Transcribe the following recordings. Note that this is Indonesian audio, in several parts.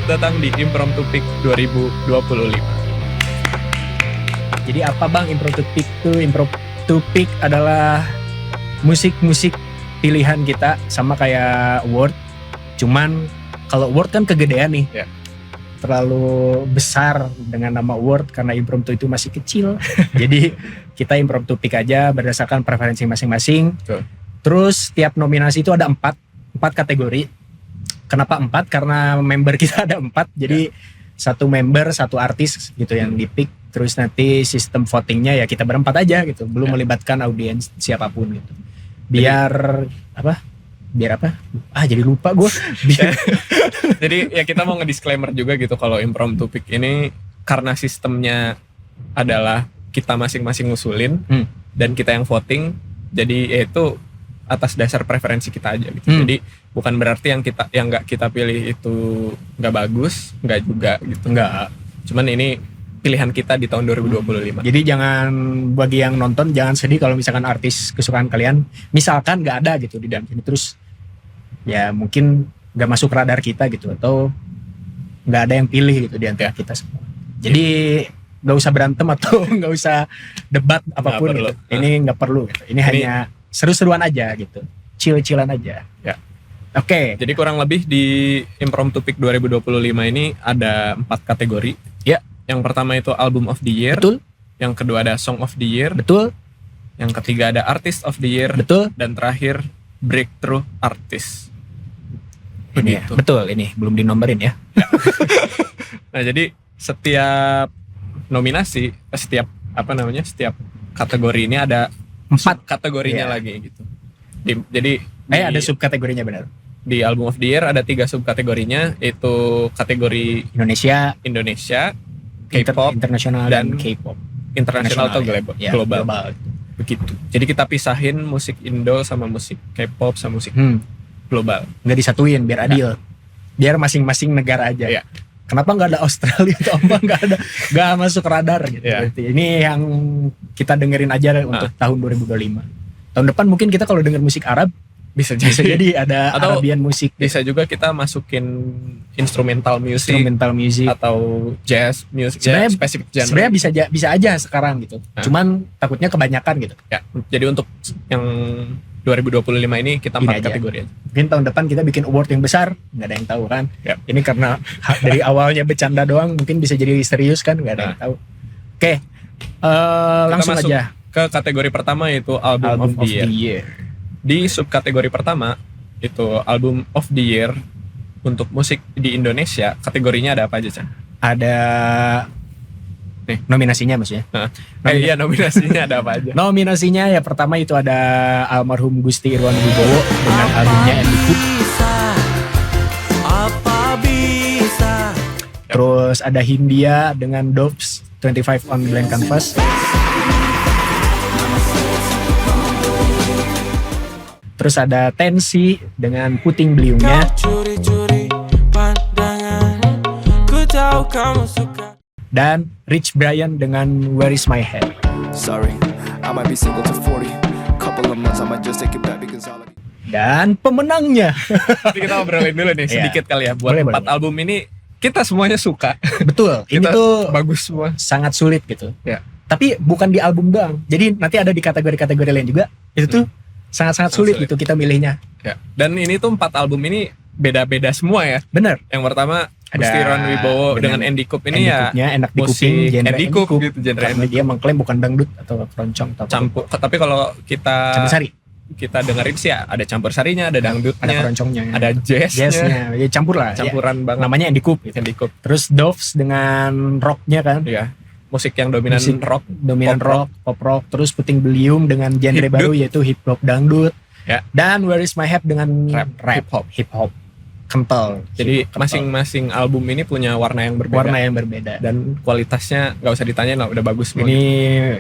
Selamat datang di Impromptu Pick 2025. Jadi apa bang Impromptu Pick itu? Impromptu Pick adalah musik-musik pilihan kita, sama kayak award. Cuman kalau award kan kegedean nih. Ya. Terlalu besar dengan nama award karena impromptu itu masih kecil. Jadi kita impromptu pick aja berdasarkan preferensi masing-masing. Betul. Terus tiap nominasi itu ada 4 kategori. Kenapa 4? Karena member kita ada 4. Jadi satu member, satu artis gitu yang dipick. Terus nanti sistem votingnya ya kita berempat aja gitu. Belum melibatkan audiens siapapun gitu. Biar apa? Jadi lupa gue. Jadi ya kita mau nge-disclaimer juga gitu kalau Impromptu Pick ini karena sistemnya adalah kita masing-masing ngusulin dan kita yang voting. Jadi ya itu atas dasar preferensi kita aja gitu. Jadi bukan berarti yang nggak kita pilih itu nggak bagus, nggak juga gitu. Enggak. Cuman ini pilihan kita di tahun 2025. Jadi jangan, bagi yang nonton jangan sedih kalau misalkan artis kesukaan kalian misalkan nggak ada gitu di dalam sini, terus ya mungkin nggak masuk radar kita gitu, atau nggak ada yang pilih gitu di antara kita semua. Jadi nggak usah berantem atau nggak usah debat apapun gitu. Ini nggak perlu gitu. Ini hanya seru-seruan aja gitu, chill-chillan aja. Ya. Oke. Jadi kurang lebih di Impromptu Pick 2025 ini ada 4 kategori. Ya. Yang pertama itu Album of the Year. Betul. Yang kedua ada Song of the Year. Betul. Yang ketiga ada Artist of the Year. Betul. Dan terakhir Breakthrough Artist. Ini ya, betul, ini belum dinomborin ya. Nah, jadi setiap nominasi, setiap kategori ini ada 4 kategorinya lagi gitu. Jadi ada subkategorinya benar. di Album of the Year ada 3 subkategorinya, yaitu kategori Indonesia, K-pop, internasional dan dan K-pop. internasional atau global. Ya, global. Begitu. Jadi kita pisahin musik Indo sama musik K-pop sama musik global. Nggak disatuin biar adil. Biar masing-masing negara aja. Iya. Kenapa nggak ada Australia atau apa, nggak masuk radar gitu. Iya. Berarti ini yang kita dengerin aja untuk tahun 2025. Tahun depan mungkin kita kalau denger musik Arab Bisa jadi ada atau Arabian musik. Bisa juga kita masukin instrumental music atau jazz music, sebenarnya spesifik genre. Sebenarnya bisa aja sekarang gitu. Cuman takutnya kebanyakan gitu. Ya, jadi untuk yang 2025 ini kita 4 kategori aja. Mungkin tahun depan kita bikin award yang besar, nggak ada yang tahu kan. Ya. Ini karena dari awalnya bercanda doang, mungkin bisa jadi serius kan, nggak ada yang tahu. Oke, langsung masuk aja ke kategori pertama, yaitu Album of the Year. Di subkategori pertama itu Album of the Year untuk musik di Indonesia, kategorinya ada apa aja, Chan? Ada nominasinya maksudnya. Iya, nominasinya ada apa aja? Nominasinya ya pertama itu ada almarhum Gusti Irwan Wibowo dengan albumnya Endikut. Terus ada Hindia dengan Doves 25 on Blank Canvas. Terus ada Tensi dengan Puting Beliungnya. Dan Rich Brian dengan Where Is My Head. Dan pemenangnya. Nanti kita ngobrolin dulu nih sedikit kali ya. Buat 4 album ini kita semuanya suka. Betul. Ini tuh bagus semua. Sangat sulit gitu. Ya. Tapi bukan di album doang. Jadi nanti ada di kategori-kategori lain juga. Itu tuh sangat-sangat sulit gitu kita milihnya. Ya. Dan ini tuh 4 album ini beda-beda semua ya. Bener. Yang pertama Gusti Irwan Wibowo dengan Endikut ini ya enak di kuping, genre Endikut gitu, karena dia mengklaim bukan dangdut atau keroncong atau campur. Tapi kalau campur sari, kita dengerin sih ya ada campur sarinya, ada dangdutnya, ada keroncongnya, ada jazznya, ya campur lah, campuran banget. Namanya Endikut. Terus Doves dengan rocknya kan, ya musik yang dominan rock, pop rock. Terus Puting Beliung dengan genre baru yaitu hip hop dangdut. Ya. Dan Where Is My Head dengan rap hip hop kental. Jadi masing-masing album ini punya warna yang berbeda. Dan kualitasnya nggak usah ditanyain lah, udah bagus semua. Ini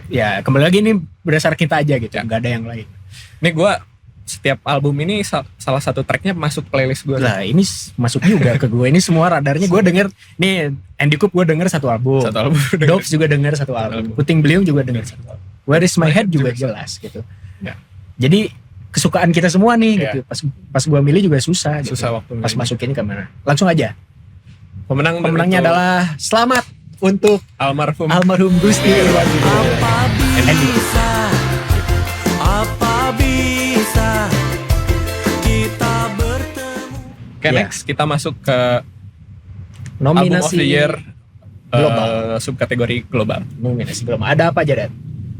ya kembali lagi ini berdasar kita aja gitu, nggak ada yang lain. Ini gue setiap album ini salah satu tracknya masuk playlist gue. Lah ini masuk juga ke gue. Ini semua radarnya gue denger. Nih Endikut gue denger satu album. Doves juga denger satu album. Puting Beliung juga denger satu album. Where Is My Head juga jelas gitu. Ya. Jadi kesukaan kita semua nih gitu. Pas gua milih juga susah gitu. Waktu pas masukin ke mana. Langsung aja. Pemenangnya itu adalah selamat untuk almarhum Gusti Irwan Wibowo. Apa bisa kita bertemu? Oke, next kita masuk ke Nominasi Album of the Year global. Subkategori global. Nominasi belum ada apa aja, Dan?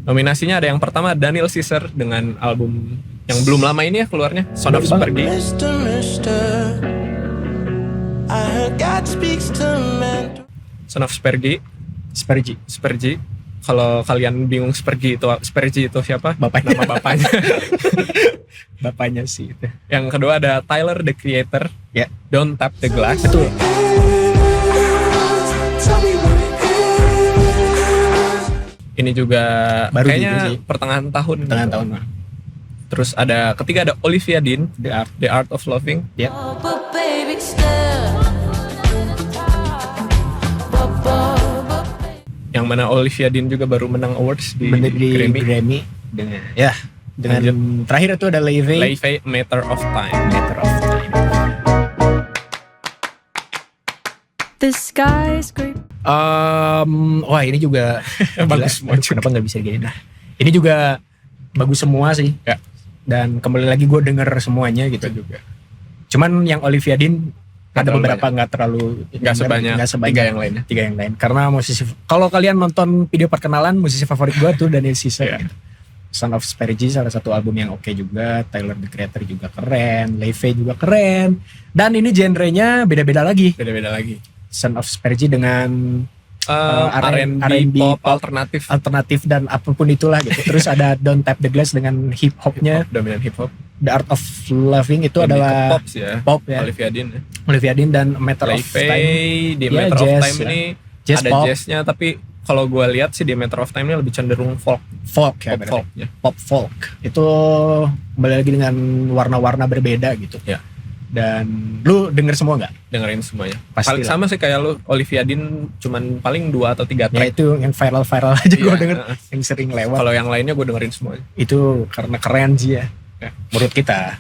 Nominasinya ada yang pertama Daniel Caesar dengan album yang belum lama ini ya keluarnya, Son of Spergi. Mister, I heard God speaks to men. Son of Spergi. Spergi. Kalau kalian bingung Spergi itu siapa? Bapaknya. Nama bapaknya. Bapaknya sih itu. Yang kedua ada Tyler the Creator. Ya. Don't Tap the Glass. Betul. Ini juga Baru kayaknya juga sih. pertengahan tahun. Tahun. Terus ketiga ada Olivia Dean, The Art of Loving. Ya. But baby still. Yang mana Olivia Dean juga baru menang awards di Grammy dengan terakhir itu ada Leve Matter of Time. Matter of Time. The skyscraper. Wah ini juga Bagus semua. Kenapa nggak bisa gini? Nah, ini juga bagus semua sih. Ya. Dan kembali lagi gue denger semuanya gitu. Itu juga. Cuman yang Olivia Dean ada terlalu beberapa nggak terlalu sebanyak tiga yang lainnya. Tiga yang lain. Karena musisi, kalau kalian nonton video perkenalan, musisi favorit gue tuh Daniel Caesar. Yeah. Gitu. Son of Spergi salah satu album yang oke juga. Tyler the Creator juga keren. Leve juga keren. Dan ini genrenya beda-beda lagi. Beda-beda lagi. Son of Spergi dengan R&B, pop, alternatif dan apapun itulah gitu. Terus ada Don't Tap the Glass dengan hip hopnya. Dominan hip hop. The Art of Loving itu Lebih adalah ke pop sih ya. pop ya. Olivia Dean ya. Olivia Dean dan Matter of Time. Di Ya, Matter jazz, of Time ya. ini Jazz ada pop. jazznya, tapi kalau gue lihat sih di Matter of Time ini lebih cenderung folk Ya, berarti. folk ya. Pop folk. Itu kembali lagi dengan warna-warna berbeda gitu. Ya. Dan lu denger semua nggak? Dengerin semuanya. Pastilah. Paling sama sih kayak lu, Olivia Dean cuman paling 2 atau 3 Ya track. itu yang viral aja gue Iya, denger, yang sering lewat. Kalau yang lainnya gue dengerin semuanya. Itu karena keren sih ya. Ya. Menurut kita.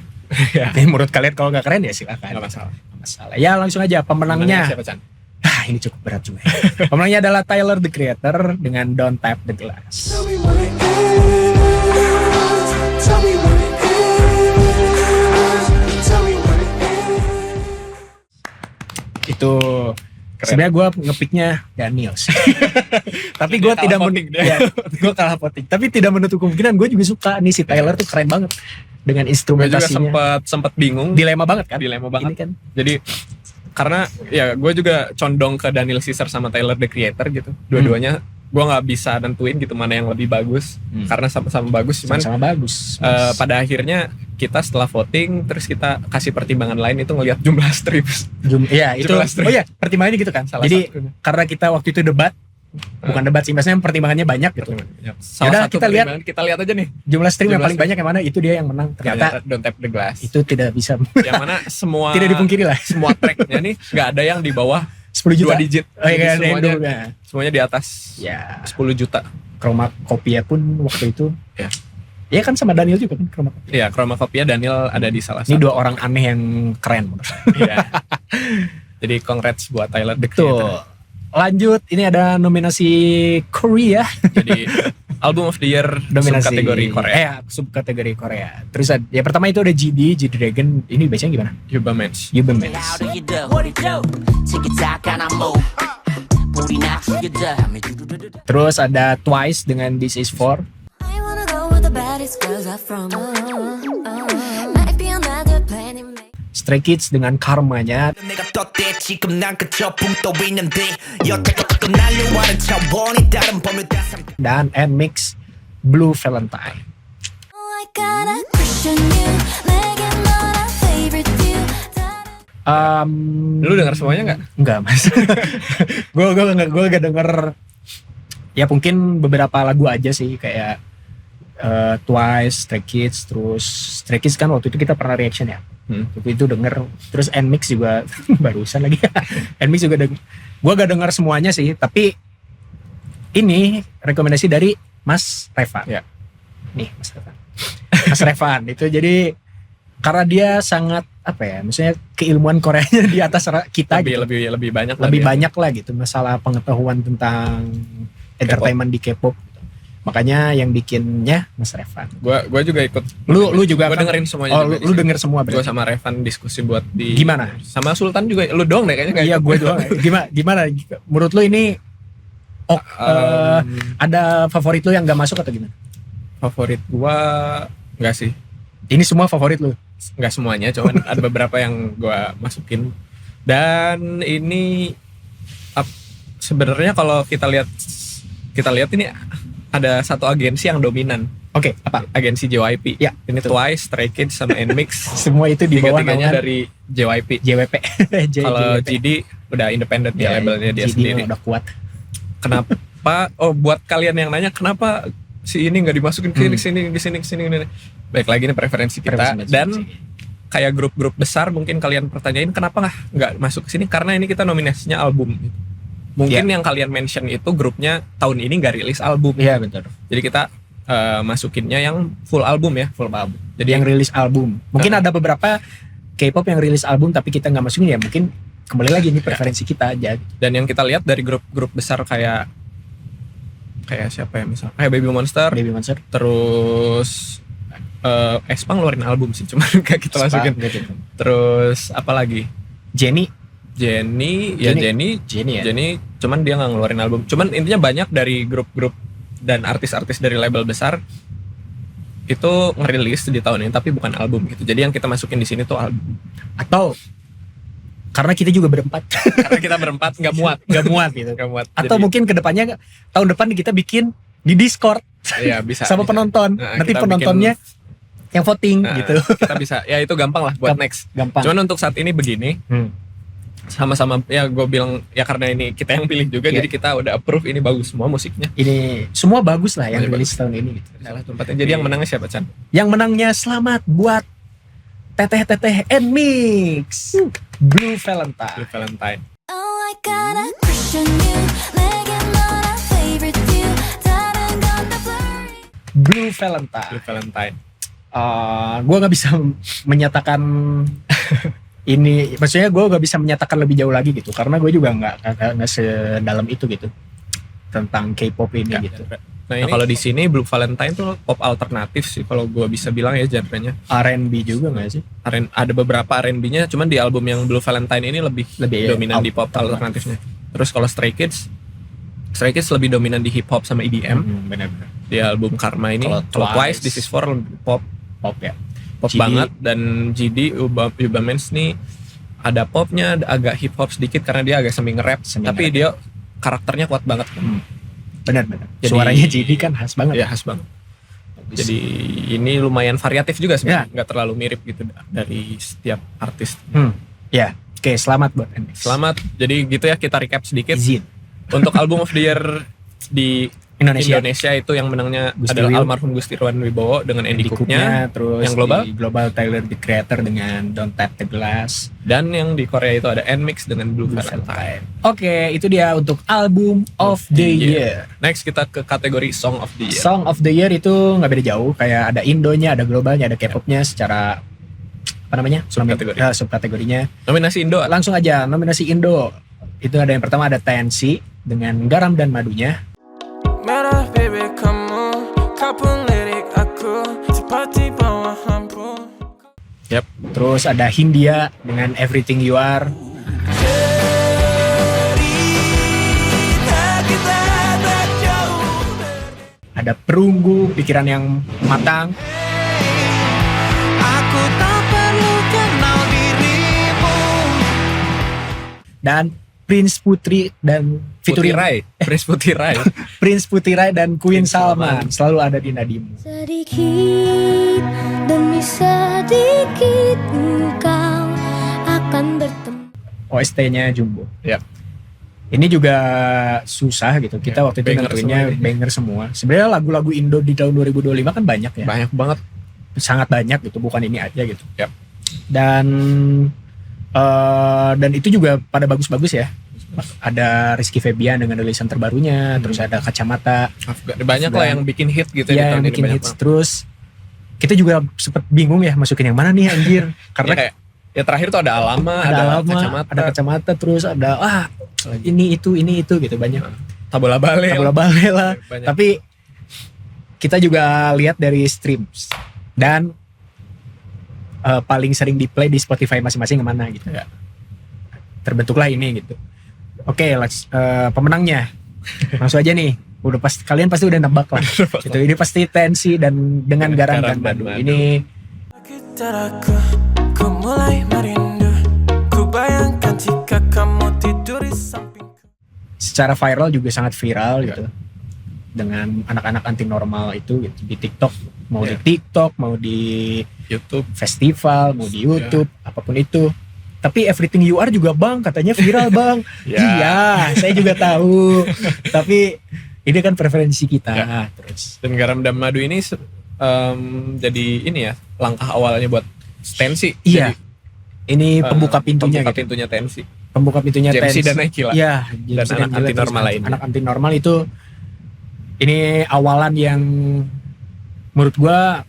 Ya. Menurut kalian kalau nggak keren ya silakan. Nggak masalah. Nggak masalah. Ya langsung aja pemenangnya. Siapa, Chan? Ini cukup berat juga. Pemenangnya adalah Tyler the Creator dengan Don't Tap the Glass. Tell me what it is. Tell me what it is. Tell me what it is. Itu sebenarnya gue ngepicknya Daniel sih. Tapi gue Dia tidak kalah voting dia. gue kalah voting. Tapi tidak menutup kemungkinan gue juga suka nih si Tyler tuh keren banget dengan Gue juga instrumentasinya. sempat bingung. Dilema banget kan? Dilema Ini banget. kan Jadi karena ya gue juga condong ke Daniel Caesar sama Tyler the Creator gitu. Dua-duanya gue nggak bisa nentuin gitu mana yang lebih bagus karena sama-sama bagus. Cuman sama-sama bagus. pada akhirnya kita setelah voting terus kita kasih pertimbangan lain itu ngelihat jumlah streams. Iya itu. jumlah stream. Oh iya pertimbangannya gitu kan. Salah Jadi satunya. karena kita waktu itu debat, bukan debat sih, maksudnya pertimbangannya banyak gitu. Ya, Yaudah, kita lihat. kita lihat aja nih. Jumlah stream yang Jumlah paling banyak yang mana itu dia yang menang. Ternyata Don't Tap the Glass. itu tidak bisa Yang mana semua tidak dipungkiri lah. semua tracknya nih nggak ada yang di bawah 10 juta 2 digit. Oh iya Jadi ada yang semuanya, dulu, ya. semuanya di atas Ya 10 juta. Chroma Copia pun waktu itu Ya. ya kan sama Daniel juga kan Chroma Copia. Iya, Chromacopia Daniel ada di salah Ini satu. dua orang aneh yang keren menurut saya. Iya. Jadi congrats buat Tyler the Tuh. Creator. Lanjut, ini ada nominasi Korea. Jadi Album of the Year Dominasi subkategori Korea. Subkategori Korea. Terus ya pertama itu ada G Dragon. Ini bacanya gimana? Yuba Mensch. Yuba How Mensch. do you do? What it do? Tick tock and I move. Booty knock you do. Terus ada Twice dengan This Is For. I wanna go with the baddest girls are from. Might be another planet. Stray Kids dengan Karmanya. 내가 떴대 지금 난 그저 붕 떠 있는데 여태껏 날려와는 차원이 다른 범위 다상 Dan Nmix Blue Valentine. Oh, I got a crush on you. 내게 너란 favorite view. Lu dengar semuanya nggak? Enggak mas. gue gak denger. Ya mungkin beberapa lagu aja sih kayak Twice, Stray Kids, terus Stray Kids kan waktu itu kita pernah reaction ya. Waktu itu denger, terus Nmix juga barusan lagi. Nmix juga denger. Gue gak denger semuanya sih, tapi ini rekomendasi dari Mas Revan. Ya. Nih Mas Revan. Mas Revan itu jadi Karena dia sangat apa ya, maksudnya keilmuan Koreanya di atas kita gitu. Lebih banyak Lebih dia. banyak lah gitu masalah pengetahuan tentang entertainment di K-pop. Makanya yang bikinnya Mas Revan. Gua juga ikut. Lu juga Gua kan? dengerin semuanya. Oh, juga di lu sini. denger semua Gue berarti. sama Revan diskusi buat di. Gimana? Sama Sultan juga. Lu doang deh kayaknya. Iya, gue doang. Gimana? Menurut lu ini ada favorit lu yang gak masuk atau gimana? Favorit gua enggak sih. Ini semua favorit lu. Enggak semuanya, cuman ada beberapa yang gua masukin. Dan ini sebenarnya kalau kita lihat ini ada satu agensi yang dominan. Oke, apa? Agensi JYP. Ya, Ini betul. Twice, Stray Kids sama NMIX. Semua itu di bawah Tiga-tiganya naungan dari JYP. JWP. Kalau JWP. GD udah independen ya, labelnya dia GD sendiri. udah kuat. Kenapa? Oh, buat kalian yang nanya kenapa si ini nggak dimasukin ke sini, ke sini. Baik lagi nih preferensi kita. Dan kayak grup-grup besar mungkin kalian pertanyain kenapa nggak masuk ke sini? Karena ini kita nominasinya album. Mungkin yang kalian mention itu grupnya tahun ini nggak rilis album. Iya, betul. Jadi kita masukinnya yang full album ya, full album. Jadi yang rilis album. Mungkin ada beberapa K-pop yang rilis album tapi kita nggak masukin ya, mungkin kembali lagi ini preferensi kita aja. Dan yang kita lihat dari grup-grup besar kayak siapa ya misal? Kayak Baby Monster, terus Aespa ngeluarin album sih, cuman gak kita masukin. Gitu. Terus apa lagi? Jenny, Jenny, cuman dia nggak ngeluarin album. Cuman intinya banyak dari grup-grup dan artis-artis dari label besar itu ngerilis di tahun ini tapi bukan album gitu. Jadi yang kita masukin di sini tuh album. atau karena kita juga berempat Karena kita berempat nggak muat, nggak muat gitu. nggak muat. Atau Jadi, mungkin kedepannya tahun depan kita bikin di Discord ya bisa sama bisa. penonton. Nah, Nanti kita penontonnya yang voting Nah, gitu. Kita bisa, ya itu gampang lah buat next. Gampang. Cuman untuk saat ini begini, sama-sama ya gue bilang ya karena ini kita yang pilih juga, Iya. jadi kita udah approve ini bagus semua musiknya. Ini semua bagus lah yang Semuanya rilis tahun ini gitu. Salah tempatnya. Jadi yang menangnya siapa, Chan? Yang menangnya selamat buat Teteh NMIX Blue Valentine. Valentine. Oh, I got a crush on you. 내게 너란 favorite view. 다른 건 다 blurry. Blue Valentine. Valentine. Gue nggak bisa menyatakan ini, maksudnya gue nggak bisa menyatakan lebih jauh lagi gitu, karena gue juga nggak sedalam itu gitu tentang K-pop ini gitu. Nah, kalau di sini Blue Valentine tuh pop alternatif sih kalau gue bisa bilang ya genrenya. R&B juga nggak sih? Ada beberapa R&B-nya, cuman di album yang Blue Valentine ini lebih dominan di pop alternatifnya. Terus kalau Stray Kids lebih dominan di hip hop sama EDM. Benar-benar. Di album Karma ini kalau Twice, This Is For lebih pop Ya. pop GD. banget. Dan GD Ubamens nih ada popnya, ada agak hip hop sedikit karena dia agak semi nge-rap, tapi dia karakternya kuat banget. Benar-benar. Jadi- Suaranya jadi kan khas banget. Ya khas banget. Jadi ini lumayan variatif juga sebenarnya, Ya. nggak terlalu mirip gitu dari setiap artis. Ya. Oke, selamat buat NMIX. Selamat. Jadi gitu ya, kita recap sedikit. Izin. Untuk album of the year di Indonesia. itu yang menangnya Gusti adalah Wil. almarhum Gusti Irwan Wibowo dengan Andy Cook-nya. Terus Yang global? di global Tyler the Creator dengan Don't Tap the Glass. Dan yang di Korea itu ada NMIX dengan Blue Valentine. Oke, itu dia untuk album of the year. Next kita ke kategori Song of the Year. Song of the year itu nggak beda jauh, kayak ada Indonya, ada globalnya, ada K-popnya secara apa namanya? Subkategori. Subkategorinya. Nominasi Indo. Langsung aja nominasi Indo. Itu ada yang pertama ada TNC dengan Garam dan Madunya. Merah baby kamu kapun lirik aku seperti bawah lampu. Yap. Terus ada Hindia dengan Everything You Are. Ada Perunggu, Pikiran Yang Matang. Aku tak perlu kenal dirimu. Dan Prince Putri dan Putri featuring Rai. Prince Putri Rai. Prince Putri Rai dan Queen Queen Salman selalu ada di nadimu. Sedikit demi sedikit engkau akan bertemu. OST-nya Jumbo. Ya. Ini juga susah gitu. Kita Ya, waktu itu banger nentuinnya semua ini. banger semua. Sebenarnya lagu-lagu Indo di tahun 2025 kan banyak ya. Banyak banget. Sangat banyak gitu, bukan ini aja gitu. Yap. Dan itu juga pada bagus-bagus ya. Ada Rizky Febian dengan rilisan terbarunya, terus ada Kacamata. Banyak lah yang bikin hit gitu ya. di Ya, tahun yang ini, bikin banyak hits. banget. Terus kita juga sempet bingung ya masukin yang mana nih anjir. Karena Ya, kayak ya terakhir tuh ada Alama, ada Alama, kacamata, ada kacamata, terus ada ini itu gitu banyak. Tabola Bale. Bola bale lah. Banyak. Tapi kita juga lihat dari streams dan paling sering di play di Spotify masing-masing kemana gitu ya. Terbentuklah ini gitu. Oke, pemenangnya langsung aja nih. Kalian pasti udah nebak lah. Gitu. Ini pasti Tensi dan dengan Garam dan Madu. Ini Gitaraku, ku mulai merindu. Ku bayangkan jika kamu tidur di sampingku. secara viral juga sangat viral gitu. Dengan anak-anak anti normal itu gitu di TikTok, mau di TikTok, mau di YouTube. festival, mau di YouTube, apapun itu. Tapi Everything You Are juga bang, katanya viral bang. Iya, saya juga tahu. Tapi ini kan preferensi kita. Terus Dan Garam dan Madu ini jadi ini ya langkah awalnya buat Tensi. iya, Jadi, ini pembuka pintunya pembuka gitu. pintunya Tensi. Pembuka pintunya Jamsi Tensi. dan Naikila. Iya, Dan Jamsi anak Gila, anti terus normal lainnya. Anak anti normal itu ini awalan yang menurut gua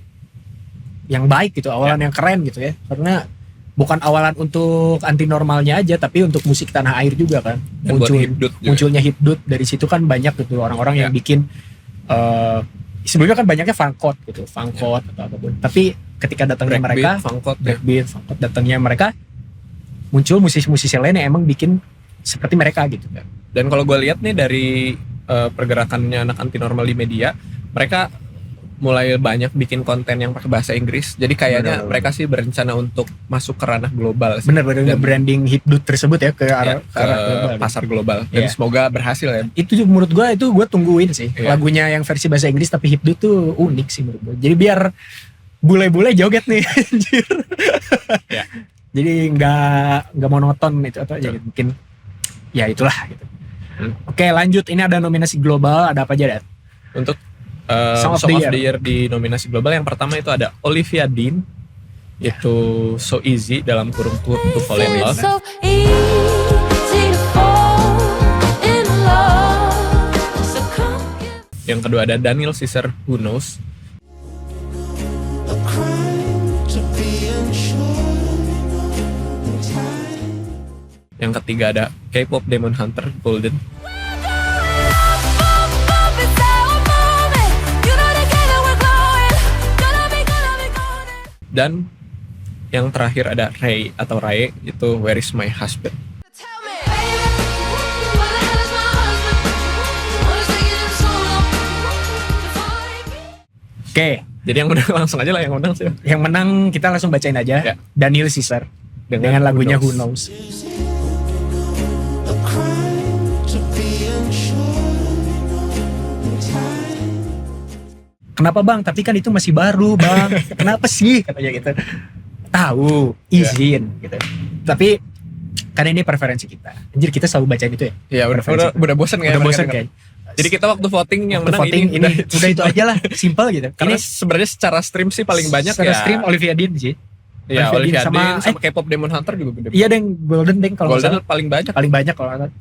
yang baik gitu, awalan yang keren gitu ya. Karena bukan awalan untuk anti normalnya aja, tapi untuk musik tanah air juga kan. Dan buat Hipdut juga. Munculnya Hipdut dari situ kan banyak gitu orang-orang yang bikin sebelumnya kan banyaknya funkot gitu, funkot atau apapun. Tapi ketika datangnya mereka, breakbeat, funkot datangnya mereka, muncul musisi-musisi lain yang emang bikin seperti mereka gitu. Dan kalau gue lihat nih dari pergerakannya anak anti normal di media, mereka mulai banyak bikin konten yang pakai bahasa Inggris. Jadi kayaknya mereka sih berencana untuk masuk ke ranah global sih. Bener-bener Dan- branding Hipdut tersebut ya ke arah, ke global. pasar global. Dan Iya. semoga berhasil ya. Itu juga menurut gua itu gue tungguin sih. Iya. Lagunya yang versi bahasa Inggris tapi Hipdut tuh unik sih menurut gua. Jadi biar bule-bule joget nih anjir. Iya. Jadi nggak monoton itu atau jadi mungkin ya itulah gitu. Oke, lanjut. Ini ada nominasi global, ada apa aja, Dat? Untuk Song of Song the of the Year di nominasi global yang pertama itu ada Olivia Dean, itu So Easy dalam kurung To Fall in Love. So easy to fall in love. So come give Yang kedua ada Daniel Caesar, Who Knows. Yang ketiga ada K-pop Demon Hunter, Golden. up, it's our moment. You know together we're glowing. Gonna be golden. Dan yang terakhir ada Ray atau Rae, itu Where Is My Husband. Tell me, baby, where the hell is my husband? What is taking him so long to find? Oke, Jadi yang menang langsung aja lah yang menang sih. yang menang kita langsung bacain aja. Ya. Daniel Caesar dengan lagunya Who Knows. Kenapa bang? Tapi kan itu masih baru bang. Kenapa sih? Katanya gitu. Tahu, izin gitu. Tapi karena ini preferensi kita. Anjir kita selalu bacain itu ya. Iya udah bosan Udah bosan kayak. Jadi kita waktu voting yang Waktu menang voting ini udah itu aja lah, simple gitu. Karena Ini sebenarnya secara stream sih paling banyak secara ya. stream Olivia Dean sih. Ya Olivia Dean sama eh, K-pop Demon Hunter juga gede. iya deng Golden Deng kalau nggak Golden salah. paling banyak. Paling banyak kalau nggak salah.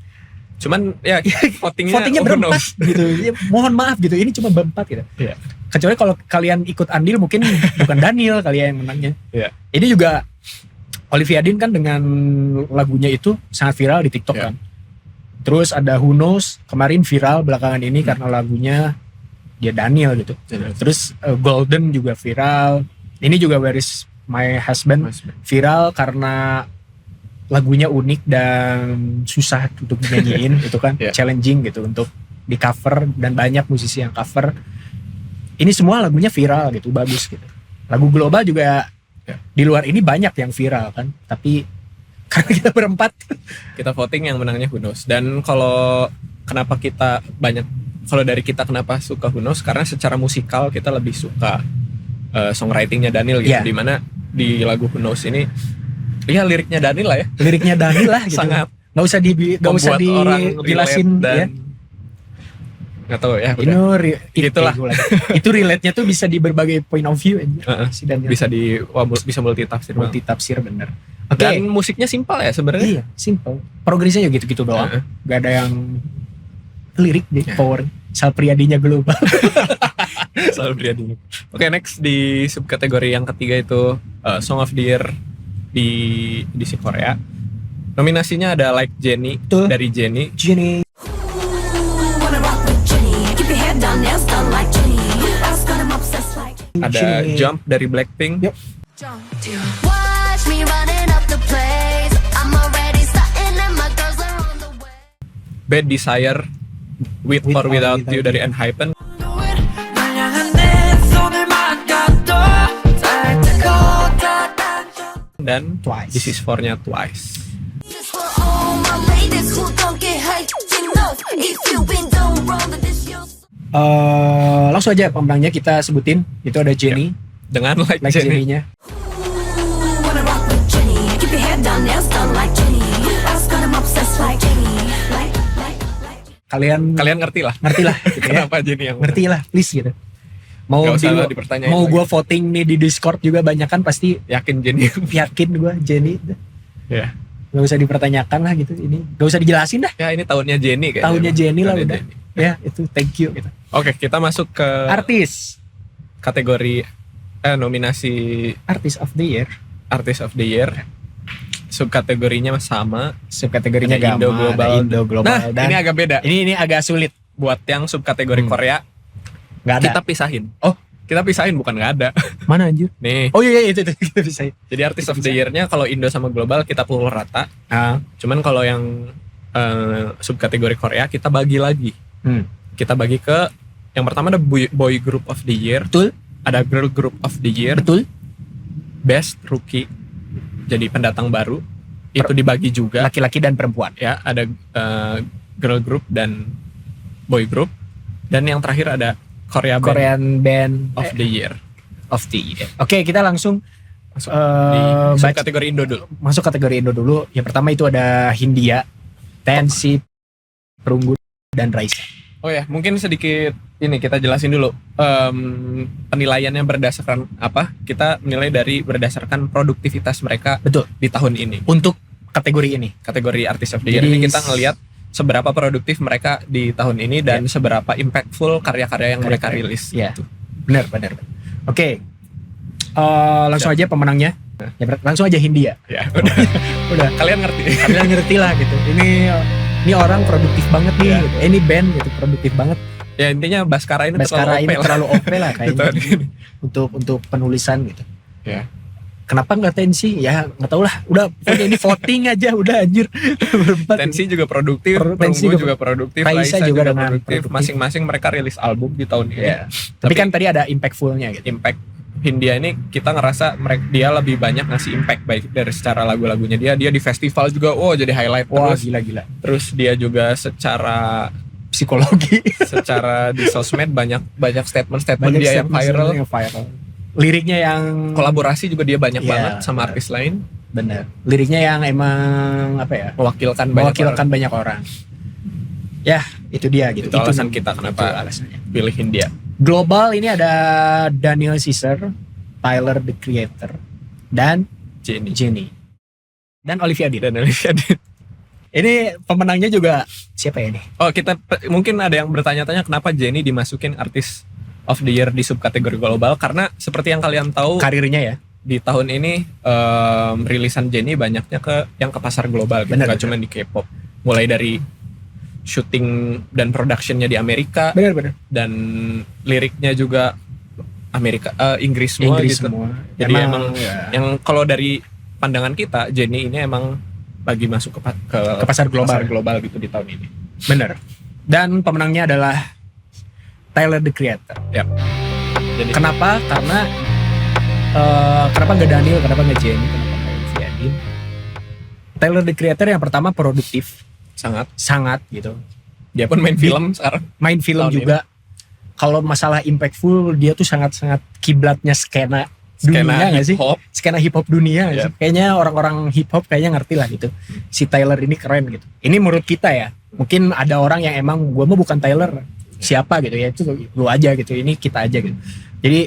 Cuman ya votingnya Votingnya Who berempat Knows. gitu. Ya, mohon maaf gitu. Ini cuma berempat gitu. Iya. Kecuali kalau kalian ikut andil mungkin bukan Daniel kali ya yang menangnya. Iya. Ini juga Olivia Dean kan dengan lagunya itu sangat viral di TikTok Iya. kan. Terus ada Who Knows kemarin viral belakangan ini karena lagunya dia Daniel gitu. Terus Golden juga viral. Ini juga Where Is My Husband viral karena lagunya unik dan susah untuk dinyanyiin itu kan, Iya. challenging gitu untuk di cover dan banyak musisi yang cover. Ini semua lagunya viral gitu, bagus gitu. Lagu global juga di luar ini banyak yang viral kan, tapi karena kita berempat Kita voting yang menangnya Who Knows. Dan kalau kenapa kita banyak, kalau dari kita kenapa suka Who Knows, karena secara musikal kita lebih suka songwritingnya Daniel gitu. Iya. Dimana di lagu Who Knows ini ya liriknya Daniel lah ya. liriknya Dani lah gitu. Sangat nggak usah membuat orang dijelasin relate dan ya. nggak tahu ya. Ini Itulah. itu relate-nya tuh bisa di berbagai point of view aja. Si Daniel. Bisa multi tafsir. multi tafsir bener. Oke. Dan musiknya simpel ya sebenarnya. Iya, simple. Progresnya juga gitu-gitu doang. Gak ada yang lirik deh, power. Sal Priadinya global. Selalu Briadi. Oke, next di subkategori yang ketiga itu Song of the Year di si Korea. Nominasinya ada Like Jennie Betul. dari Jennie. Jennie. Wanna rock with Jenny. Keep your head down, nails done like Jenny. Ask God, I'm obsessed like Ada Jennie. Jump dari Blackpink. Yep. Watch me running up the place. I'm already starting and my girls are on the way. Bad Desire With or Without You dari Enhypen. 널 향한 내 손을 막아도 살짝 Dan Twice. This Is For-nya Twice. This for all my ladies who don't get hate. You know, if you've been done wrong, then this yours. Langsung aja pemenangnya kita sebutin. Itu ada Jennie, Dengan Like, Like Jennie. Jennie-nya. Wanna rock with Jenny. Keep your head down, nails done like Jenny. Ask God, I'm obsessed like Jenny. Like. Kalian Kalian ngerti lah ngerti lah gitu ya. kenapa Jennie yang Ngerti lah, please gitu. Mau Gak usah di- lah dipertanyain mau lagi. gue voting nih di Discord juga banyak kan pasti yakin Jennie. yakin gue Jennie. Ya. Gak usah dipertanyakan lah gitu. Ini gak usah dijelasin dah. Ya ini tahunnya Jennie kayaknya. Tahunnya Jennie lah Tahunnya udah. Jennie. Ya itu thank you gitu. Oke, kita masuk ke Artis kategori nominasi Artist of the Year. Artist of the Year. Subkategorinya sama. Subkategorinya Ada Indo Gama, Global. ada Indo Global. Nah, dan ini agak beda. ini agak sulit. Buat yang subkategori Korea, Gak ada. kita pisahin. Oh. Kita pisahin, bukan nggak ada. Mana anjir? Nih, Oh iya itu kita bisa. jadi Artist of the Year-nya kalau Indo sama Global kita pukul rata. Ah. Cuman kalau yang subkategori Korea kita bagi lagi. Hmm. Kita bagi ke yang pertama ada Boy Group of the Year, Betul, ada Girl Group of the Year, betul. Best Rookie, jadi pendatang baru. Itu dibagi juga. Laki-laki dan perempuan. Ya, ada Girl Group dan Boy Group. Dan yang terakhir ada Korea Band Korean Band of the Year. of the Year. Oke, kita langsung Masuk di subkategori Indo dulu. masuk kategori Indo dulu. Yang pertama itu ada Hindia, Tensi, Perunggu, dan Raisa. Oh ya, mungkin sedikit ini kita jelasin dulu. Penilaiannya berdasarkan apa? Kita menilai berdasarkan produktivitas mereka Betul. di tahun ini. Untuk kategori ini. Kategori Artist of the Year Jadi ini kita ngelihat seberapa produktif mereka di tahun ini dan seberapa impactful karya-karya yang mereka Karya-karya. rilis. Iya. Gitu. Benar. Oke. Langsung aja pemenangnya. Ya, langsung aja Hindia. Ya, udah. Udah. Kalian ngerti. Kalian ngerti lah gitu. Ini orang produktif banget nih. Iya. Gitu. Ini band gitu produktif banget. Ya intinya Baskara ini Baskara ini terlalu OP lah Gitu. kayaknya untuk penulisan gitu. Ya. Kenapa nggak Tensi? Ya nggak tahu lah. Udah pokoknya ini voting aja udah anjir. Berempat. Tensi juga produktif, Tensi Perunggu juga- juga produktif, Raisa Raisa juga juga dengan produktif. produktif. Masing-masing mereka rilis album di tahun ini. Ya. Tapi kan tadi ada impactfulnya gitu. Impact Hindia ini kita ngerasa dia lebih banyak ngasih impact baik dari secara lagu-lagunya dia di festival juga jadi highlight Wah terus. gila. Terus dia juga secara Psikologi. di sosmed banyak statement-statement Banyak dia yang viral. yang viral. Liriknya yang Kolaborasi juga dia banyak Iya, banget sama benar. artis lain, bener. Liriknya yang emang apa ya? mewakilkan banyak orang. Ya, itu dia gitu. Itu alasan kita kenapa itu alasannya. pilih Hindia. Global ini ada Daniel Caesar, Tyler the Creator, dan Jennie. Dan Olivia Dean. Dan Olivia Dean. Ini pemenangnya juga siapa ya ini? Oh, mungkin ada yang bertanya-tanya kenapa Jennie dimasukin Artist of the Year di subkategori global, karena seperti yang kalian tahu Karirnya ya. di tahun ini rilisan Jennie banyaknya ke pasar global gitu, Benar, nggak cuma di K-pop. Mulai dari syuting dan productionnya di Amerika Benar. dan liriknya juga Inggris semua Inggris gitu. semua. Jadi emang ya, yang kalau dari pandangan kita Jennie ini emang lagi masuk ke pasar global. gitu di tahun ini. benar. Dan pemenangnya adalah Tyler the Creator. Ya. Jadi Kenapa? Karena kenapa nggak Daniel? Kenapa nggak Jennie? Kenapa nggak Olivia Dean? Tyler the Creator yang pertama produktif, sangat gitu. dia pun main film sekarang. Main film Tahun juga. Kalau masalah impactful, dia tuh sangat-sangat kiblatnya skena dunia nggak sih? hip hop. Skena hip hop dunia nggak Yep. sih? Kayaknya orang-orang hip hop kayaknya ngerti lah gitu. Si Tyler ini keren gitu. Ini menurut kita ya. Mungkin ada orang yang emang gua mah bukan Tyler. Siapa gitu ya, itu lu aja gitu. Ini kita aja gitu. Jadi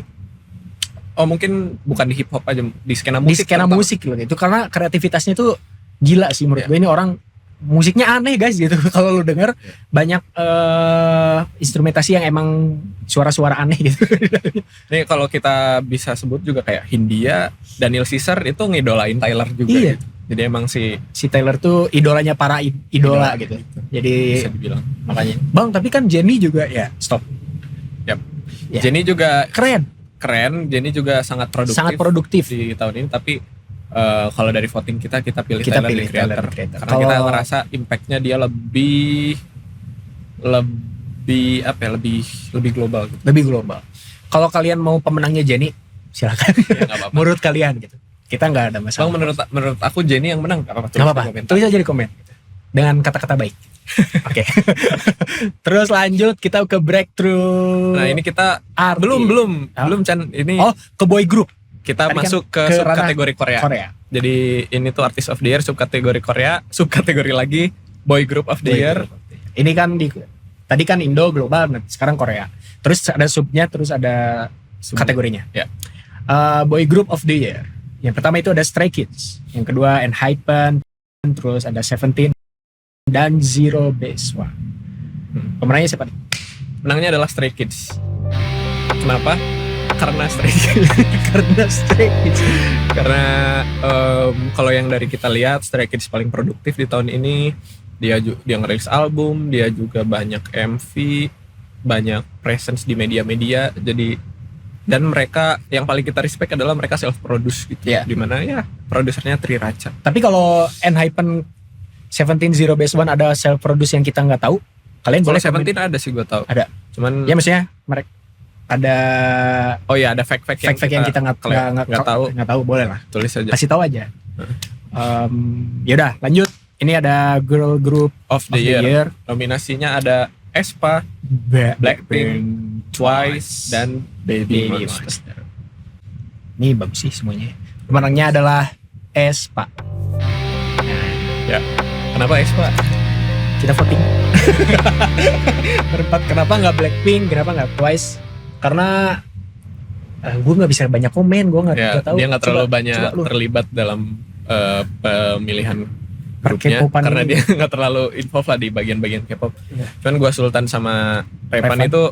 Oh mungkin bukan di hip hop aja, di skena di musik. skena terutama. musik loh itu karena kreativitasnya tuh gila sih menurut Iya. gue. Ini orang musiknya aneh guys gitu. Kalau lu denger banyak instrumentasi yang emang suara-suara aneh gitu. Nih kalau kita bisa sebut juga kayak Hindia, Daniel Caesar itu ngidolain Tyler juga Iya. gitu. Jadi emang si Si Taylor tuh idolanya para idola gitu. Jadi bisa dibilang. makanya. Bang, tapi kan Jenny juga ya, stop. Yap. Ya. Jenny juga Keren, Jenny juga sangat produktif. sangat produktif. di tahun ini, tapi kalau dari voting kita pilih Kita Tyler, pilih the Creator. Tyler, the Creator. Karena kita Kalau- ngerasa impactnya dia lebih apa ya, lebih global gitu. Lebih global. Kalau kalian mau pemenangnya Jenny, silakan. Ya, nggak apa-apa. Menurut kalian gitu. Kita nggak ada masalah. Bang, menurut aku Jenny yang menang. Gak apa-apa, tulis Nggak di apa-apa. komentar. Tulis aja di komen dengan kata-kata baik. Oke. Terus lanjut kita ke breakthrough. Nah ini kita Artis. belum Oh. Chan, ini Oh, ke boy group kita tadi kan masuk ke ke subkategori Korea. Korea. Jadi ini tuh Artist of the Year subkategori Korea, subkategori lagi Boy Group of the Boy Year. group. Ini kan tadi kan Indo global, nah sekarang Korea. Terus ada subnya, terus ada kategorinya. Ya. Boy group of the year. Yang pertama itu ada Stray Kids, yang kedua ENHYPEN, terus ada Seventeen dan Zero Base One. Pemenangnya siapa nih? Menangnya adalah Stray Kids. Kenapa? Karena Stray Kids. Karena Stray Kids. Karena kalau yang dari kita lihat Stray Kids paling produktif di tahun ini. Dia ngerilis album, dia juga banyak MV, banyak presence di media-media. Jadi dan mereka yang paling kita respect adalah mereka self produce gitu. Iya. Dimana ya produsernya Tri Raca. Tapi kalau ENHYPEN, Seventeen, Zero Base One ada self produce yang kita nggak tahu, kalian Kalau boleh komen. Seventeen ada sih gue tahu. Ada. Cuman Ya maksudnya mereka ada oh ya ada fact-fact yang kita nggak nggak tahu, boleh lah. tulis aja. Kasih tahu aja. Yaudah lanjut. Ini ada girl group Of the year. Nominasinya ada aespa, Blackpink, Twice, dan Baby Monster. Ini bagus sih semuanya. Pemenangnya adalah aespa. Ya. Kenapa aespa? Kita voting. Berempat. Kenapa nggak Blackpink? Kenapa nggak Twice? Karena gue nggak bisa banyak komen. Gue nggak Ya, tahu. dia nggak terlalu Coba banyak lu. terlibat dalam pemilihan grupnya K-popan karena ini. dia nggak terlalu involved lah di bagian-bagian K-pop. Iya. Cuman gua Sultan sama Revan Revan. itu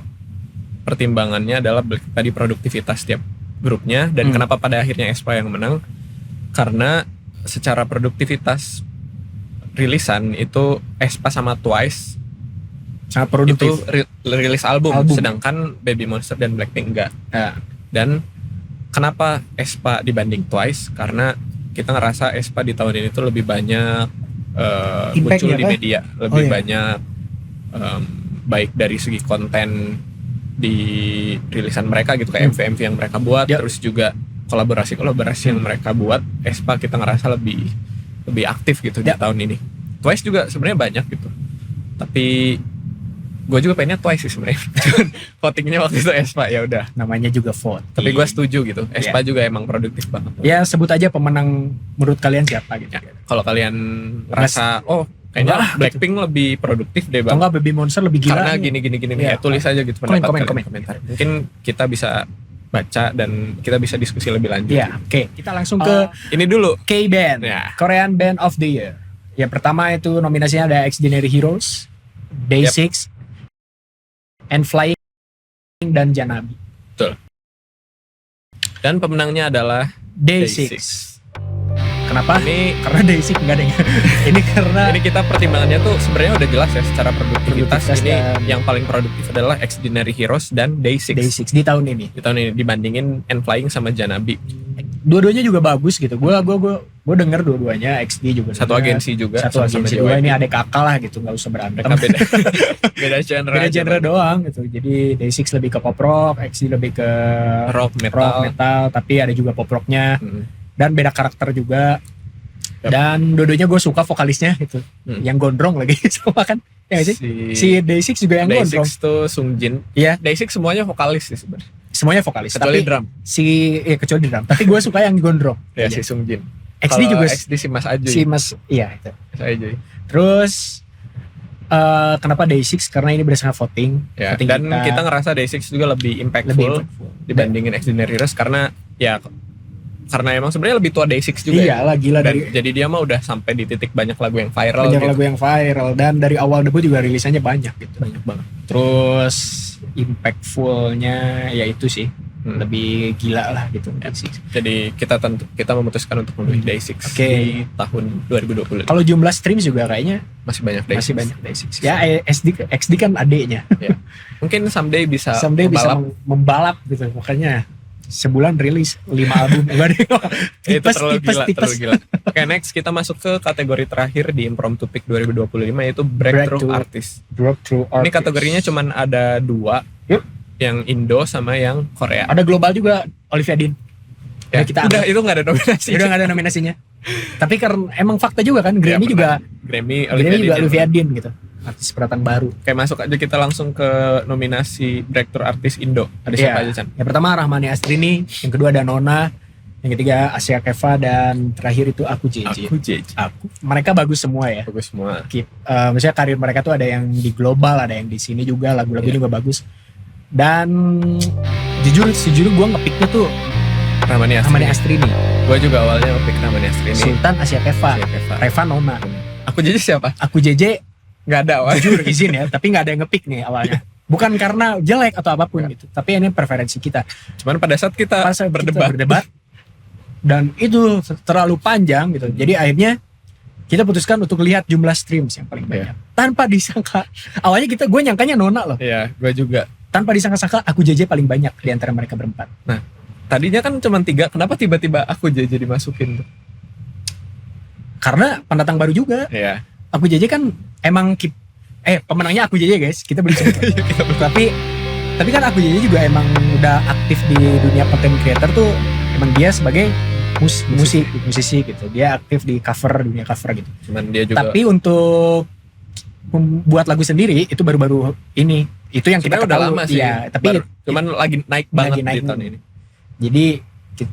pertimbangannya adalah tadi produktivitas tiap grupnya dan kenapa pada akhirnya aespa yang menang karena secara produktivitas rilisan itu aespa sama Twice Sangat itu produktif. rilis album, Album. sedangkan Baby Monster dan Blackpink enggak. Ya. Dan kenapa aespa dibanding Twice? Karena kita ngerasa aespa di tahun ini tuh lebih banyak muncul Impact-nya di kah? media, lebih Oh, iya. banyak baik dari segi konten di rilisan mereka gitu kayak MV-MV yang mereka buat, Ya. terus juga kolaborasi yang mereka buat. aespa kita ngerasa lebih aktif gitu Ya. di tahun ini. Twice juga sebenarnya banyak gitu, tapi gue juga pengennya Twice sih sebenarnya. Cuman votingnya waktu itu aespa, ya udah. Namanya juga vote. Tapi gue setuju gitu. aespa juga emang produktif banget. Ya sebut aja pemenang menurut kalian siapa gitu. Ya, kalau kalian ngerasa kayaknya Enggak, Blackpink lebih produktif deh Atau bang. enggak Baby Monster lebih gila. Karena nih. gini Iya. ya, tulis aja gitu Komen, pendapat komen, kalian komen. di komentar. Mungkin kita bisa baca dan kita bisa diskusi lebih lanjut. Iya, oke. Kita langsung ke Ini dulu. K-Band, Ya. Korean Band of the Year. Yang pertama itu nominasinya ada Extraordinary Heroes, Day6, and Flying dan Janabi. Dan pemenangnya adalah Day6. Kenapa? Ini Karena Day6 enggak ada. Ini karena ini kita pertimbangannya tuh sebenarnya udah jelas ya secara produktivitas. Produktivitas Ini dan- yang paling produktif adalah Extraordinary Heroes dan Day6. Day6 di tahun ini. Di tahun ini dibandingin And Flying sama Janabi. Dua-duanya juga bagus gitu. Gue denger dua-duanya, XD juga. Satu denger. agensi juga. Satu sama-sama agensi JYP. juga. Ini adek kakak lah gitu, nggak usah berantem. Mereka beda beda genre. Beda aja, genre Bang. doang gitu. Jadi Day6 lebih ke pop rock, XD lebih ke Rock metal. rock metal, tapi ada juga pop rocknya Hmm. dan beda karakter juga. Yap. Dan dua-duanya gue suka vokalisnya gitu, yang gondrong lagi sama kan, ya nggak sih? Si Day6 juga yang gondrong. Day6 tuh Sungjin. Iya, Day6 semuanya vokalis sih sebenarnya. semuanya vokalis. Kecuali Tapi drum. kecuali drum. Tapi gue suka yang gondrong. Ya Iya. si Sungjin. XD Kalau juga XD si Mas Ajuy. si Mas, iya itu. Mas Ajuy. Terus kenapa Day6? Karena ini berdasarkan voting. Ya, Voting dan kita ngerasa Day6 juga lebih impactful lebih impactful. dibandingin Extraordinary Heroes karena ya karena emang sebenarnya lebih tua Day6 juga. Iya lah, gila. Dan dari jadi dia mah udah sampai di titik banyak lagu yang viral banyak gitu. lagu yang viral, dan dari awal debut juga rilisannya banyak gitu. Banyak banget. Terus impactfulnya ya itu sih, lebih gila lah gitu. Jadi kita memutuskan untuk memilih Day6 Oke. di tahun 2020. Kalau jumlah streams juga kayaknya Masih banyak Day6. masih bank Day6. Ya XD kan adeknya. Ya. Mungkin someday bisa Someday bisa membalap. membalap gitu, makanya sebulan rilis 5 album. Enggak deh. Itu terlalu gila, tipes. terlalu gila. Oke, next kita masuk ke kategori terakhir di Impromptu Pick 2025, yaitu Breakthrough Breakthrough Artist. Breakthrough Ini artist. kategorinya cuman ada 2, Yup. yang Indo sama yang Korea. Ada global juga, Olivia Dean. Ya, kita udah anggap. itu nggak ada nominasi. Udah gak ada nominasinya. Tapi karena emang fakta juga kan, Grammy Ya, juga Grammy Olivia Olivia Dean. Dean gitu. Artis pendatang baru. Kayak masuk aja kita langsung ke nominasi Breakthrough Artist Indo. Ada siapa Iya. aja, Chan? Yang pertama Rahmani Astrini, yang kedua ada Nona, yang ketiga Asia Keva, dan terakhir itu Aku JJ. Aku JJ. Aku. Mereka bagus semua ya. Bagus semua. Maksudnya karir mereka tuh ada yang di global, ada yang di sini juga, lagu-lagu Iya. juga bagus. Dan jujur gue ngepicknya tuh Rahmani Rahmani Astrini. Astrini, Gue juga awalnya pick Rahmani Astrini. Sultan Asia Keva, Asia Keva. Reva Nona. Aku JJ siapa? Aku JJ Nggak ada awalnya. jujur izin ya, tapi nggak ada yang ngepick nih awalnya. Bukan karena jelek atau apapun gitu, tapi ini preferensi kita. Cuman pada saat kita Pas kita berdebat. dan itu terlalu panjang gitu. Jadi akhirnya kita putuskan untuk lihat jumlah streams yang paling banyak. Tanpa disangka, awalnya gue nyangkanya Nona loh. Iya, gue juga. Tanpa disangka-sangka Aku JJ paling banyak di antara mereka berempat. Tadinya kan cuma 3, kenapa tiba-tiba Aku JJ dimasukin tuh? Karena pendatang baru juga. Iya. Aku JJ kan emang pemenangnya Aku JJ guys, kita beli tapi kan Aku JJ juga emang udah aktif di dunia content creator tuh, emang dia sebagai musisi gitu, dia aktif di dunia cover gitu. Cuman dia juga. Tapi untuk membuat lagu sendiri itu baru-baru ini, itu yang kita Sebenarnya udah ketahui. lama sih. Iya, tapi Cuman lagi naik banget naik. di tahun ini. jadi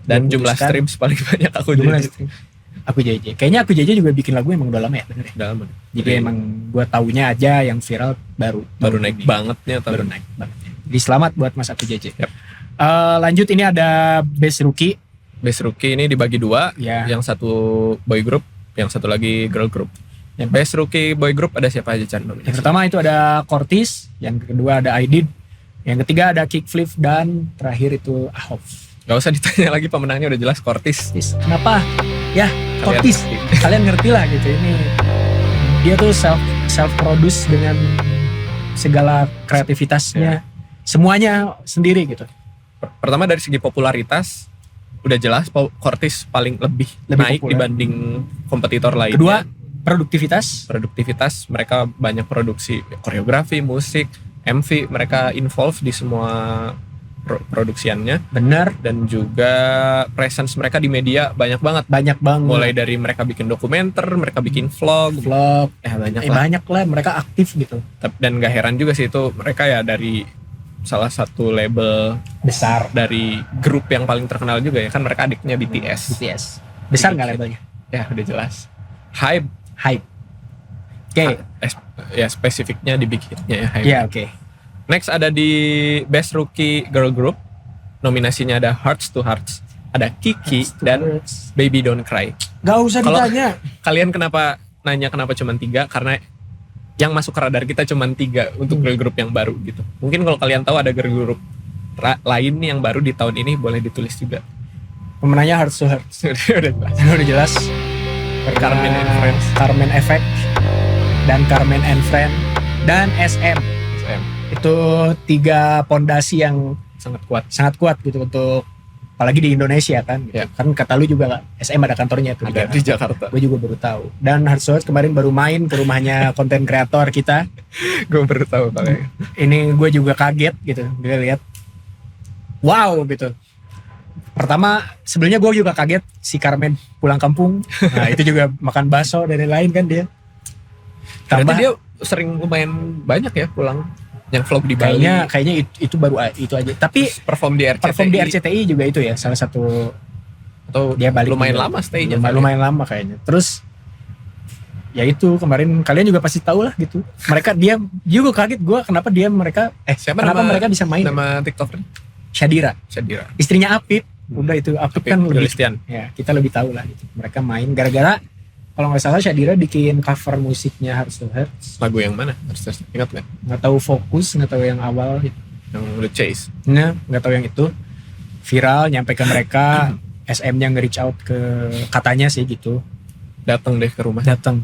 Dan kita jumlah putuskan streams paling banyak Aku jumlah JJ. stream. Aku JJ. Kayaknya Aku JJ juga bikin lagu emang udah lama ya, bener ya. Dalam. Jadi emang gua taunya aja yang viral baru naik ini. bangetnya Baru tahun. naik banget. Jadi selamat buat Mas Aku JJ. Yap. Lanjut, ini ada Best Rookie. Best Rookie ini dibagi 2, Ya. yang satu boy group, yang satu lagi girl group. Ya. Best Rookie boy group ada siapa aja, Chan? Yang pertama itu ada Cortis, yang kedua ada Aidid, yang ketiga ada Kickflip, dan terakhir itu Ahov. Gak usah ditanya lagi, pemenangnya udah jelas Cortis. Kenapa? Ya, Cortis. Kalian ngerti lah gitu, ini dia tuh self produce dengan segala kreativitasnya, semuanya sendiri gitu. Pertama dari segi popularitas udah jelas Cortis paling lebih naik populer. dibanding kompetitor lainnya. Kedua, produktivitas. Produktivitas, mereka banyak produksi koreografi, musik, MV, mereka involve di semua produksiannya. Benar, Dan juga presence mereka di media banyak banget. banyak banget. Mulai dari mereka bikin dokumenter, mereka bikin vlog, vlog, banyak lah. banyak lah, mereka aktif gitu. Dan gak heran juga sih itu mereka ya dari salah satu label Besar. dari grup yang paling terkenal juga ya kan, mereka adiknya BTS. Besar nggak labelnya? Ya udah jelas. Hype. Hype. Oke. Ya spesifiknya di Big Hit-nya ya Hype. Ya, oke. Next ada di Best Rookie Girl Group. Nominasinya ada Hearts to Hearts, ada Kiki, dan Baby Don't Cry. Gak usah Kalau- ditanya. Kalian kenapa cuma 3? Karena yang masuk ke radar kita cuma 3 untuk girl group yang baru gitu. Mungkin kalau kalian tahu ada girl group lain yang baru di tahun ini, boleh ditulis juga. Pemenangnya Hearts to Hearts. Udah jelas. Udah jelas. Carmen and Friends. Carmen Effect dan Carmen and Friend dan SM. SM. Itu 3 pondasi yang Sangat kuat. gitu untuk apalagi di Indonesia kan gitu. Ya. Kan kata lu juga SM ada kantornya tuh Ada di Jakarta. Gue juga baru tahu. Dan Hearts to Hearts kemarin baru main ke rumahnya konten kreator kita. Gue baru tahu kalau Ini gue juga kaget gitu, gue lihat. Wow gitu. Pertama sebelumnya gue juga kaget si Carmen pulang kampung. Nah itu juga makan bakso dan lain-lain kan dia. Ternyata dia sering lumayan banyak ya pulang yang vlog di Bali. Kayaknya itu baru itu aja. Tapi perform di RCTI juga itu ya salah satu. atau Dia balik lumayan juga. lama stay-nya. Lumayan lama kayaknya. Terus ya itu kemarin kalian juga pasti tahu lah gitu. Mereka dia juga kaget gue kenapa mereka Siapa kenapa nama mereka bisa main. nama TikToker? Shadira, Shadira. istrinya Apip. Udah itu Apip Apip kan lebih Yulistian. ya kita lebih tahu lah gitu. Mereka main gara-gara kalau nggak salah Syadira bikin cover musiknya Hearts to Hearts. Lagu yang mana? Harus ingat nggak? Nggak tahu Fokus, nggak tahu yang awal gitu. Yang The Chase. Nah, nggak tahu yang itu viral nyampe ke mereka. SM-nya nge-reach out ke katanya sih gitu. Datang deh ke rumah. Datang.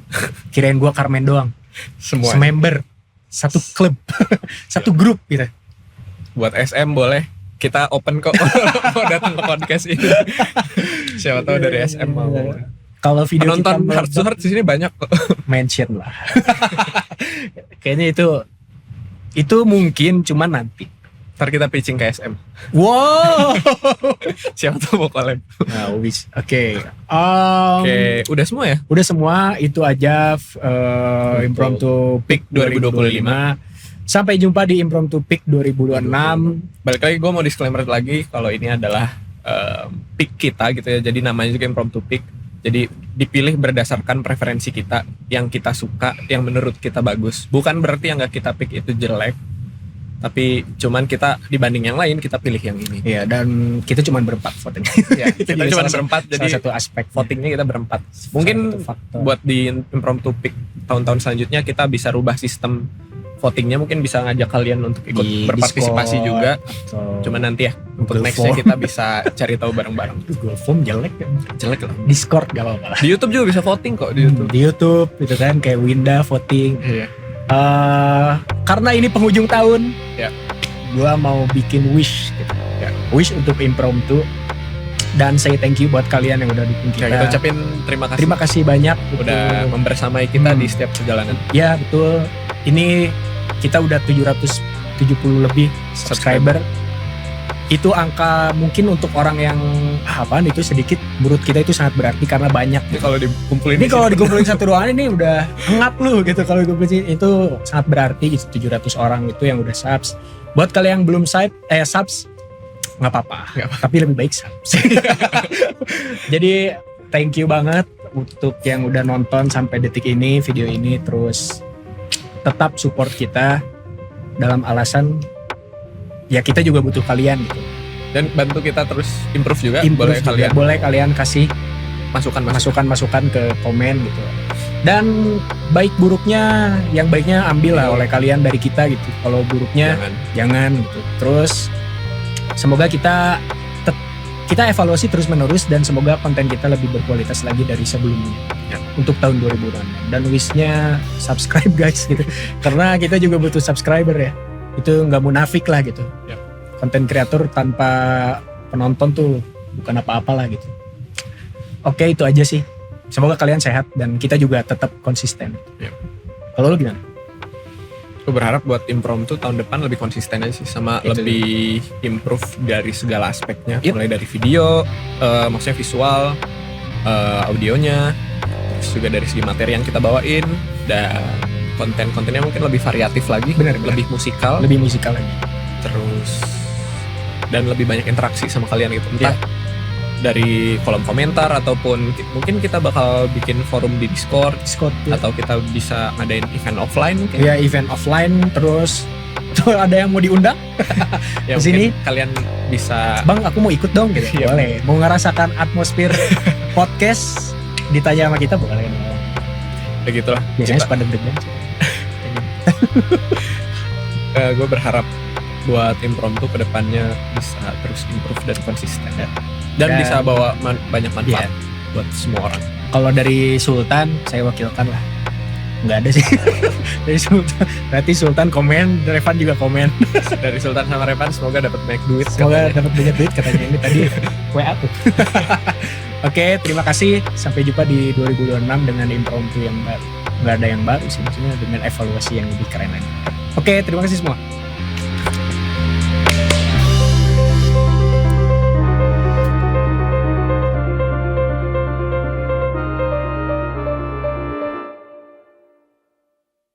Kirain gua Carmen doang. Semua. Semember. Satu klub. Satu grup gitu. Buat SM boleh. Kita open kok. Mau datang ke podcast ini. Siapa tahu dari SM mau. Kalau video Penonton kita Hearts to Hearts di sini banyak kok. mention lah. Kayaknya itu mungkin cuman nanti. Ntar kita pitching ke SM. Wow. Siapa tahu mau collab. Nah, Oke. Oke, udah semua ya? Udah semua itu aja Impromptu Pick 2025. 2025. Sampai jumpa di Impromptu Pick 2026. Balik lagi gue mau disclaimer lagi kalau ini adalah pick kita gitu ya. Jadi namanya juga Impromptu Pick. Jadi dipilih berdasarkan preferensi kita, yang kita suka, yang menurut kita bagus. Bukan berarti yang gak kita pick itu jelek. Tapi cuman kita dibanding yang lain kita pilih yang ini. Iya, dan kita cuma berempat voting. Ya, kita Jadi cuma salah- berempat, salah jadi satu aspek votingnya kita berempat. Mungkin satu faktor. buat di Impromptu Pick tahun-tahun selanjutnya kita bisa rubah sistem votingnya, mungkin bisa ngajak kalian untuk ikut Di berpartisipasi Discord juga. atau Cuman nanti ya untuk Google nextnya Form. kita bisa cari tahu bareng-bareng. Google Form jelek kan. Jelek lah. Discord gak apa-apa lah. Di YouTube juga bisa voting kok di YouTube. Di YouTube gitu kan kayak Winda voting. Iya. Karena ini penghujung tahun, Ya. gua mau bikin wish gitu. Ya. Wish untuk Impromptu dan say thank you buat kalian yang udah dukung Ya, kita. kita ucapin terima kasih. Terima kasih banyak Udah untuk- membersamai kita Hmm. di setiap perjalanan. Ya betul. Ini kita udah 770 lebih subscriber. Itu angka mungkin untuk orang yang apaan itu sedikit, menurut kita itu sangat berarti karena banyak. Ini kalau dikumpulin Ini di kalau sini, dikumpulin satu ruangan ini udah ngap lu gitu. Kalau dikumpulin itu sangat berarti gitu. 700 orang itu yang udah subs. Buat kalian yang belum subs nggak apa-apa. Tapi lebih baik subs. Jadi thank you banget untuk yang udah nonton sampai detik ini video ini, terus tetap support kita dalam alasan ya kita juga butuh kalian gitu. dan bantu kita terus improve juga. Improve boleh juga. kalian Boleh kalian kasih masukan. masukan ke komen gitu. Dan baik buruknya, yang baiknya ambil lah oleh kalian dari kita gitu. Kalau buruknya jangan gitu. Terus semoga kita evaluasi terus menerus dan semoga konten kita lebih berkualitas lagi dari sebelumnya Ya. untuk tahun 2026. Dan wishnya subscribe guys gitu. Karena kita juga butuh subscriber ya. Itu nggak munafik lah gitu. Ya. Konten kreator tanpa penonton tuh bukan apa-apa lah gitu. Oke, itu aja sih. Semoga kalian sehat dan kita juga tetap konsisten. Ya. Kalau lu gimana? Gue berharap buat Impromptu tahun depan lebih konsisten aja sih, sama Itu lebih improve dari segala aspeknya. Yep. Mulai dari video, maksudnya visual, audionya, terus juga dari segi materi yang kita bawain, dan konten-kontennya mungkin lebih variatif lagi, Benar. lebih musikal, Lebih musikal lagi. terus dan lebih banyak interaksi sama kalian gitu. Entah Ya. dari kolom komentar ataupun mungkin kita bakal bikin forum di Discord, Discord ya. atau kita bisa ngadain event offline mungkin. Ya, event offline terus tuh ada yang mau diundang, Ya, di sini. mungkin kalian bisa Bang aku mau ikut dong gitu. Iya. Boleh. Mau ngerasakan atmosfer podcast ditanya sama kita boleh. ya gitu lah. Biasanya suka deg-degan. Gue berharap buat Impromptu kedepannya bisa terus improve dan konsisten ya. Dan Dan- bisa bawa banyak manfaat Iya. buat semua orang. Kalau dari Sultan saya wakilkan lah. Nggak ada sih. Dari Sultan. Berarti Sultan komen, Revan juga komen. Dari Sultan sama Revan semoga dapat banyak duit. Semoga katanya. dapat banyak duit katanya ini tadi WA tuh. Oke, terima kasih. Sampai jumpa di 2026 dengan Impromptu yang baru. Nggak ada yang baru sih, maksudnya dengan evaluasi yang lebih keren lagi. Oke, terima kasih semua.